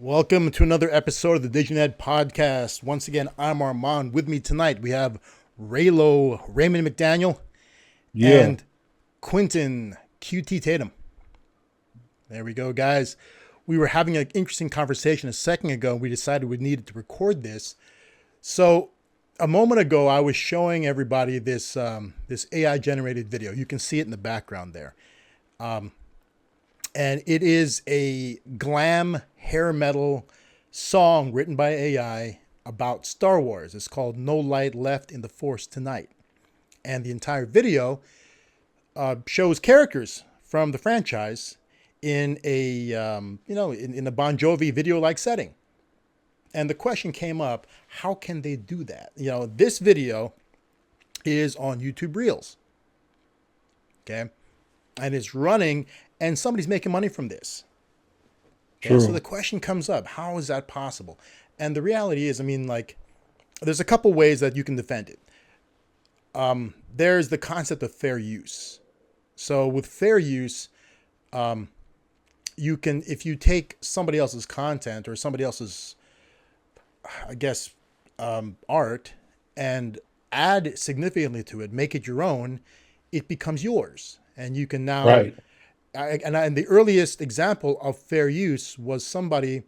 Welcome to another episode of the Digenet Podcast. Once again, I'm Armand. With me tonight, we have Raymond McDaniel and Quentin QT Tatum. There we go, guys. We were having an interesting conversation a second ago, and we decided we needed to record this. So a moment ago, I was showing everybody this AI-generated video. You can see it in the background there. And it is a glam hair metal song written by AI about Star Wars. It's called No Light Left in the Force Tonight. And the entire video shows characters from the franchise in a, in a Bon Jovi video-like setting. And the question came up, how can they do that? This video is on YouTube Reels. Okay. And it's running, and somebody's making money from this. Okay? So the question comes up, how is that possible? And the reality is, there's a couple ways that you can defend it. There's the concept of fair use. So with fair use, you can, if you take somebody else's content or somebody else's, art and add significantly to it, make it your own, it becomes yours. And you can now, Right. And the earliest example of fair use was somebody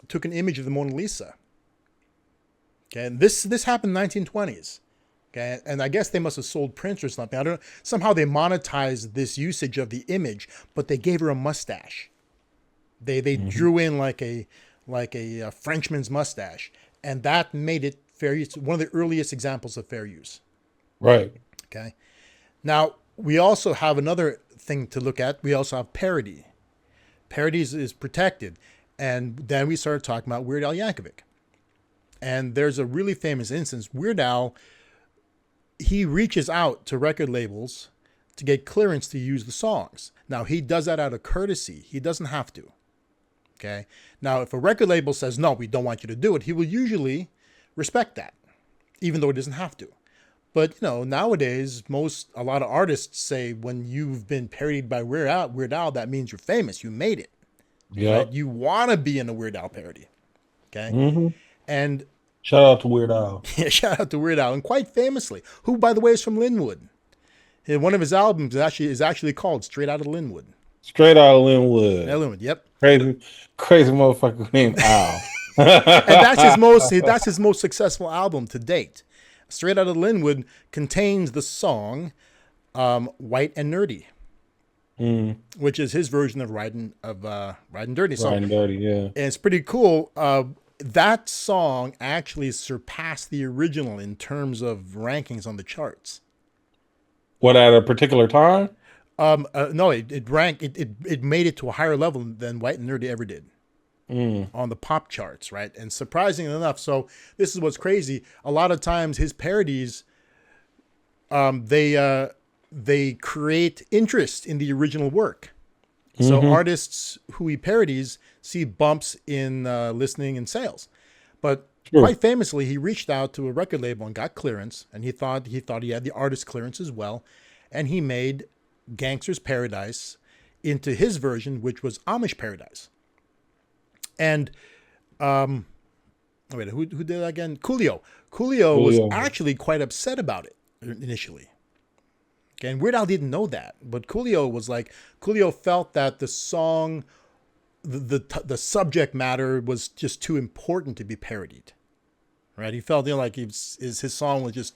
took an image of the Mona Lisa. Okay, and this happened in the 1920s. Okay, and I guess they must have sold prints or something. I don't know. Somehow they monetized this usage of the image, but they gave her a mustache. They drew in like a Frenchman's mustache, and that made it fair use. One of the earliest examples of fair use. Right. Okay, now we also have another thing to look at. We also have parody. Parodies is protected. And then we started talking about Weird Al Yankovic. And there's a really famous instance. Weird Al, he reaches out to record labels to get clearance to use the songs. Now, he does that out of courtesy. He doesn't have to. Okay. Now, if a record label says, no, we don't want you to do it, he will usually respect that, even though he doesn't have to. But, nowadays, a lot of artists say when you've been parodied by Weird Al, that means you're famous. You made it. Yeah. Right? You want to be in a Weird Al parody. Okay. Mm-hmm. And Shout out to Weird Al. yeah, shout out to Weird Al. And quite famously, who, by the way, is from Linwood. One of his albums is actually called Straight Out of Linwood. Straight out of Linwood. Yeah, Linwood, yep. Crazy motherfucker named Al. And that's his most successful album to date. Straight Out of Linwood contains the song White and Nerdy, which is his version of Riding Dirty. Riding Dirty, yeah. And it's pretty cool. That song actually surpassed the original in terms of rankings on the charts. What, at a particular time? No, it made it to a higher level than White and Nerdy ever did. On the pop charts, right? And surprisingly enough, so this is what's crazy. A lot of times his parodies, they create interest in the original work. So artists who he parodies see bumps in listening and sales. But quite famously, he reached out to a record label and got clearance, and he thought he had the artist clearance as well, and he made Gangster's Paradise into his version, which was Amish Paradise. And who did that again? Coolio. Coolio was actually quite upset about it initially. Okay, and Weird Al didn't know that, but Coolio felt that the song, the subject matter was just too important to be parodied. Right? He felt like his song was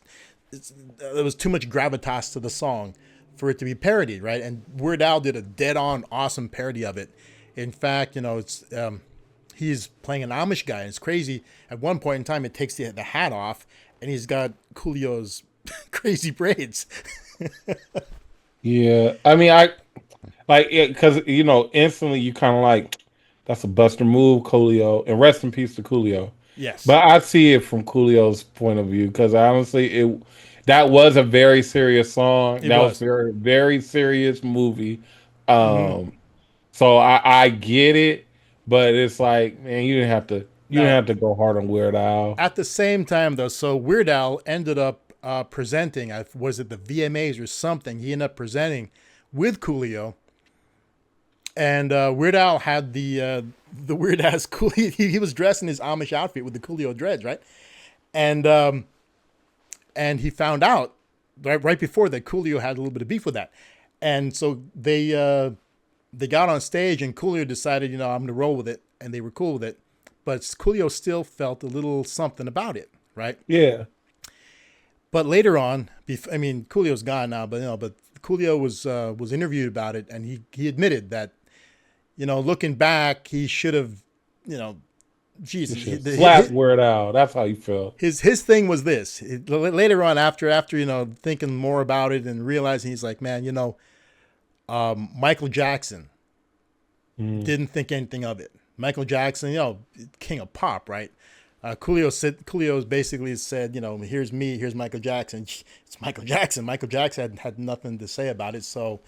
there was too much gravitas to the song for it to be parodied, right? And Weird Al did a dead-on awesome parody of it. In fact, he's playing an Amish guy, and it's crazy. At one point in time, it takes the hat off, and he's got Coolio's crazy braids. Yeah. Because, instantly you kind of like, that's a Buster move, Coolio. And rest in peace to Coolio. Yes. But I see it from Coolio's point of view, because honestly, that was a very serious song. That was very, very serious movie. So I get it. But it's like, man, you didn't have to go hard on Weird Al. At the same time, though, so Weird Al ended up presenting, was it the VMAs or something? He ended up presenting with Coolio And Weird Al had the weird ass Coolio. He was dressed in his Amish outfit with the Coolio dreads, right? And he found out right before that Coolio had a little bit of beef with that, and so they got on stage and Coolio decided, I'm going to roll with it, and they were cool with it, but Coolio still felt a little something about it, right? Yeah. But later on, Coolio's gone now, but Coolio was interviewed about it, and he admitted that, looking back, he should have, Jesus, slapped Weird Al. That's how you feel. His thing was this. Later on, after thinking more about it and realizing, he's like, man, Michael Jackson didn't think anything of it. Michael Jackson, king of pop, right? Coolio basically said, here's me, here's Michael Jackson. It's Michael Jackson. Michael Jackson had nothing to say about it, so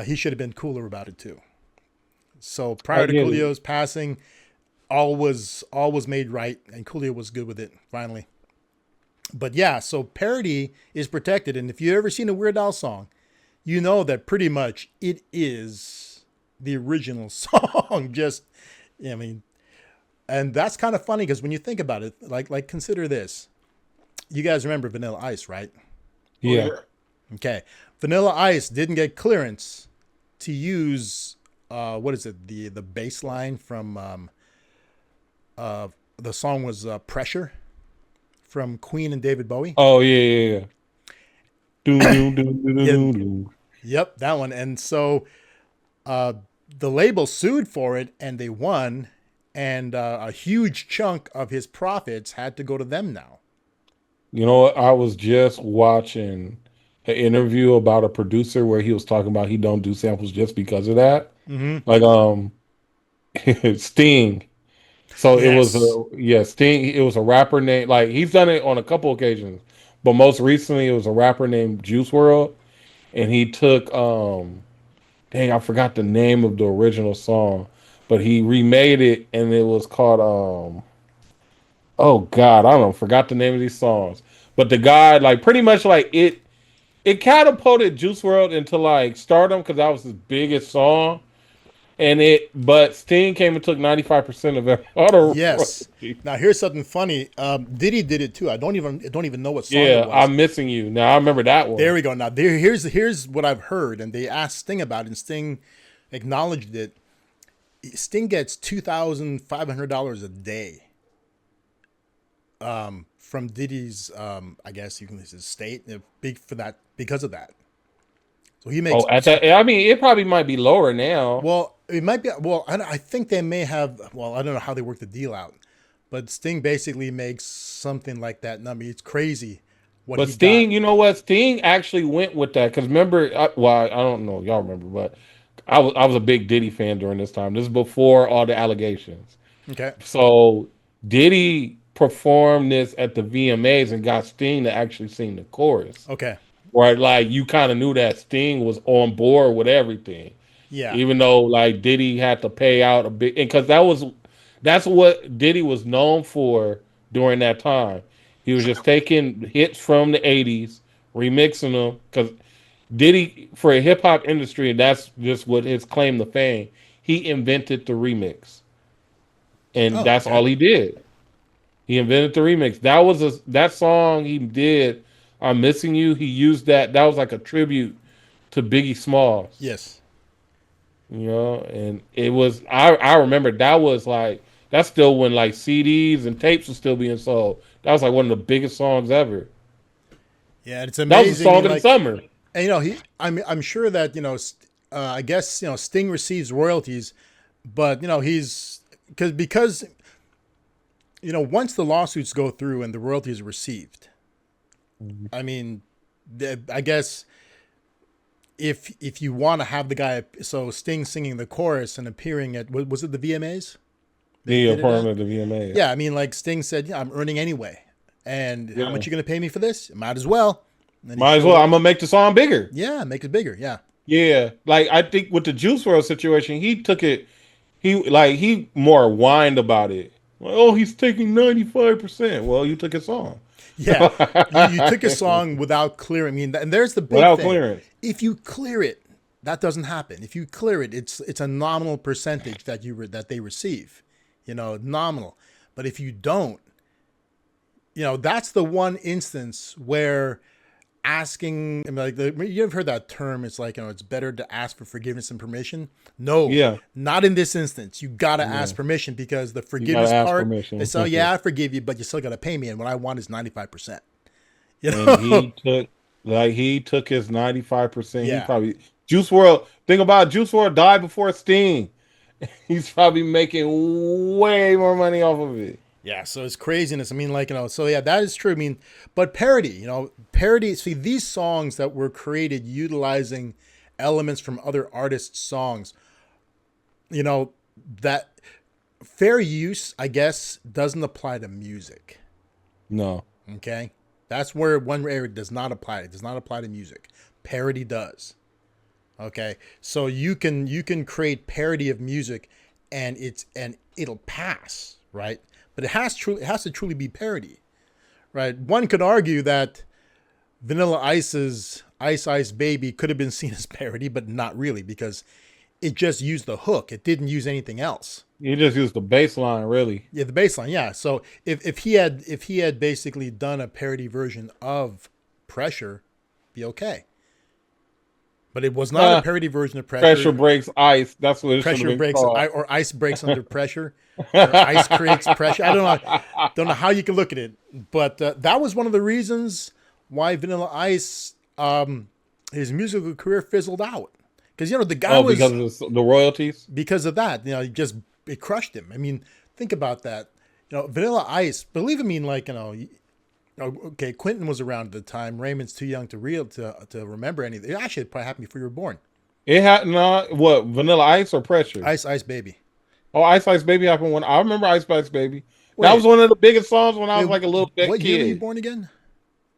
he should have been cooler about it too. So prior to Coolio's passing, all was made right, and Coolio was good with it finally. But yeah, so parody is protected, and if you've ever seen a Weird Al song, you know that pretty much it is the original song. And that's kind of funny because when you think about it, like consider this. You guys remember Vanilla Ice, right? Yeah. Okay. Vanilla Ice didn't get clearance to use the bass line from the song was Pressure from Queen and David Bowie. Oh yeah. Yep, that one. And so the label sued for it, and they won, and a huge chunk of his profits had to go to them now. You know what? I was just watching an interview about a producer where he was talking about he don't do samples just because of that. Mm-hmm. Like Sting. So yes. It was Sting. It was a rapper named, like, he's done it on a couple occasions, but most recently it was a rapper named Juice WRLD, and he took I forgot the name of the original song, but he remade it, and it was called oh God, I don't know, forgot the name of these songs. But the guy, like, pretty much like it catapulted Juice WRLD into like stardom because that was his biggest song. But Sting came and took 95% of it. Yes. Now here's something funny. Diddy did it too. I don't even know what song it was. I'm Missing You. Now I remember that one. There we go. Now here's what I've heard, and they asked Sting about it, and Sting acknowledged it. Sting gets $2,500 a day. From Diddy's, I guess you can say estate, big for that because of that. So he makes. It probably might be lower now. Well, it might be. Well, I think they may have. Well, I don't know how they work the deal out, but Sting basically makes something like that number. It's crazy. But Sting, you know what? Sting actually went with that because remember, I don't know, y'all remember, but I was a big Diddy fan during this time. This is before all the allegations. Okay. So Diddy performed this at the VMAs and got Sting to actually sing the chorus. Okay. Right, like you kind of knew that Sting was on board with everything. Yeah. Even though like Diddy had to pay out a big, and because that's what Diddy was known for during that time. He was just taking hits from the '80s, remixing them. Because Diddy, for a hip hop industry, that's just what his claim to fame. He invented the remix, and that's all he did. He invented the remix. That song he did. I'm Missing You. He used that. That was like a tribute to Biggie Smalls. Yes. And it was. I remember that was like, that's still when like CDs and tapes were still being sold. That was like one of the biggest songs ever. Yeah, it's amazing. That was a song in the summer. And I'm sure that I guess Sting receives royalties, but he's because once the lawsuits go through and the royalties are received. I mean, I guess if you want to have the guy, so Sting singing the chorus and appearing at, was it the VMAs? Yeah, part of the VMAs. Yeah, I mean, like Sting said, I'm earning anyway, and how much you going to pay me for this? Might as well. Might as well. I'm gonna make the song bigger. Yeah, make it bigger. Yeah. Yeah, like I think with the Juice WRLD situation, he took it. He more whined about it. Like, oh, he's taking 95%. Well, you took his song. Yeah, you took a song without clearing. I mean, and there's the big thing. Clearance. If you clear it, That doesn't happen. If you clear it, it's a nominal percentage that they receive, nominal. But if you don't, that's the one instance where asking, I mean, you've heard that term. It's like, it's better to ask for forgiveness and permission. No, Yeah. not in this instance. You got to ask permission, because the forgiveness part, they say, yeah, I forgive you, but you still got to pay me. And what I want is 95%. And he took his 95%. Yeah. He probably Juice WRLD. Think about it, Juice WRLD died before Sting. He's probably making way more money off of it. Yeah, so it's craziness. I mean, so yeah, that is true. I mean, but parody, see, these songs that were created utilizing elements from other artists' songs, that fair use, I guess, doesn't apply to music. No. Okay? That's where one area does not apply. It does not apply to music. Parody does. Okay? So you can create parody of music and it'll pass, right? But it has to truly be parody, right? One could argue that Vanilla Ice's Ice Ice Baby could have been seen as parody, but not really, because it just used the hook. It didn't use anything else. You just used the bass line, really. Yeah, the bass line, yeah. So if he had basically done a parody version of Pressure, be okay. But it was not a parody version of Pressure. Pressure breaks ice. That's what it should have been breaks called. Or ice breaks under pressure. Or ice creates pressure. I don't know how you can look at it, but that was one of the reasons why Vanilla Ice, his musical career fizzled out, because the guy was, because of the royalties. Because of that, it crushed him. I mean, think about that. Vanilla Ice. Believe me, okay, Quentin was around at the time. Raymond's too young to remember anything. It actually probably happened before you were born. It had what, Vanilla Ice or Pressure? Ice Ice Baby. Oh, Ice Ice Baby happened when I remember Ice Ice Baby. Wait, that was one of the biggest songs when I was like a little kid. What year were you born again?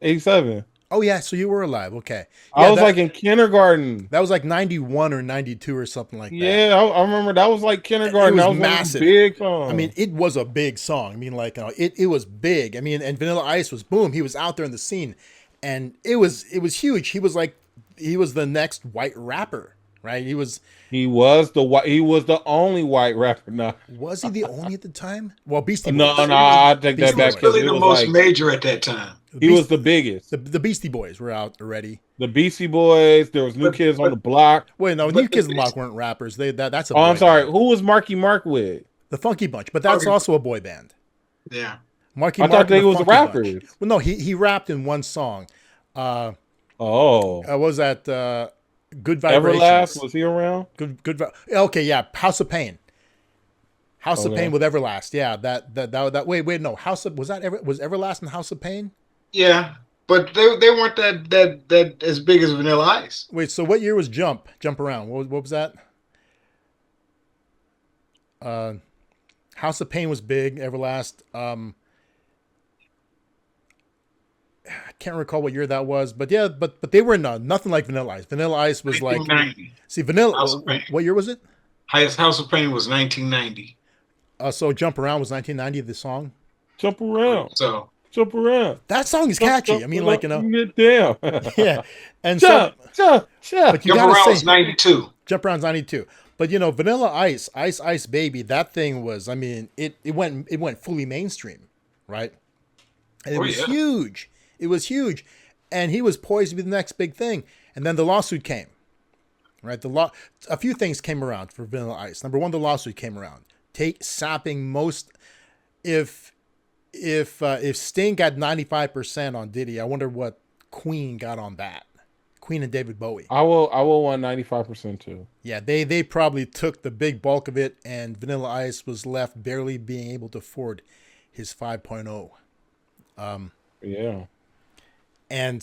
87. Oh yeah, so you were alive. Okay. Yeah, I was like in kindergarten. That was like 91 or 92 or something like that. Yeah, I remember that was like kindergarten. That was massive. Big song. I mean, it was a big song. I mean, it was big. I mean, and Vanilla Ice was boom. He was out there in the scene, and it was huge. He was the next white rapper, right? He was the only white rapper. No, was he the only at the time? Well, Beastie Boys. No, I take that back. Really, the most major at that time. He was the biggest. The Beastie Boys were out already. The Beastie Boys. There was New Kids on the Block. Wait, no, New Kids on the Block weren't rappers. That's a. Oh, I'm sorry. Band. Who was Marky Mark with? The Funky Bunch, but that's also a boy band. Yeah. Marky Mark. I thought they was rappers. Bunch. Well, no, he rapped in one song. What was that? Good Vibrations. Everlast, was he around? Good. Okay, yeah. House of Pain. House of Pain with Everlast. Yeah, that. Wait, no. Was Everlast in House of Pain? Yeah, but they weren't that as big as Vanilla Ice. Wait, so what year was Jump Around? What was that? House of Pain was big. Everlast. I can't recall what year that was, but yeah, but they were nothing like Vanilla Ice. Vanilla Ice was like, see, Vanilla. What year was it? House of Pain was 1990. So Jump Around was 1990. The song. Jump Around. So. Jump around. That song is catchy. I mean, get down. Yeah, and jump. But Jump Around was 92. Jump Around's 92. But Vanilla Ice, Ice Ice Baby, that thing was. I mean, it went fully mainstream, right? And it was huge. It was huge, and he was poised to be the next big thing. And then the lawsuit came, right? A few things came around for Vanilla Ice. Number one, the lawsuit came around, sapping most. If Sting got 95% on Diddy, I wonder what Queen got on that. Queen and David Bowie. I will want 95% too. Yeah, they probably took the big bulk of it, and Vanilla Ice was left barely being able to afford his 5.0. Yeah. And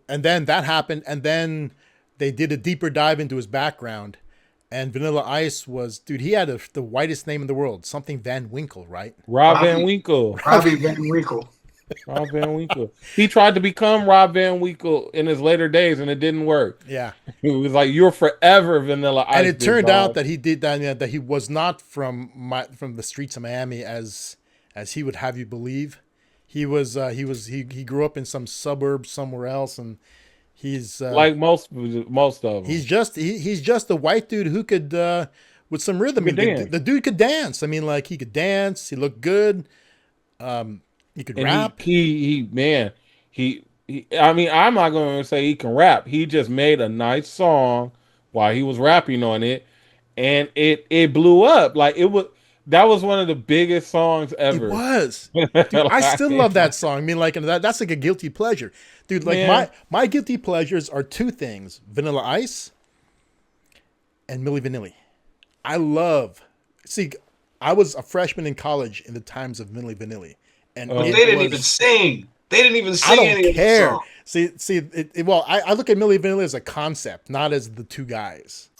then that happened, and then they did a deeper dive into his background. And Vanilla Ice was, dude, he had the whitest name in the world. Something Van Winkle, right? Rob Van Winkle. Robbie Van Winkle. Rob Van Winkle. He tried to become Rob Van Winkle in his later days, and it didn't work. Yeah. He was like, you're forever Vanilla Ice. And it turned out that he did that, that he was not from the streets of Miami as he would have you believe. He grew up in some suburb somewhere else, and He's like most of them. he's just a white dude who could with some rhythm. The dude could dance. I mean, like he could dance. He looked good. He could rap. He man, he. I mean, I'm not going to say he can rap. He just made a nice song while he was rapping on it, and it blew up. Like it was. That was one of the biggest songs ever. It was. Dude, I still love that song. I mean, like that's like a guilty pleasure. Dude, like my guilty pleasures are two things: Vanilla Ice and Milli Vanilli. I was a freshman in college in the times of Milli Vanilli. And they didn't even sing. They didn't even sing any of the song. I look at Milli Vanilli as a concept, not as the two guys.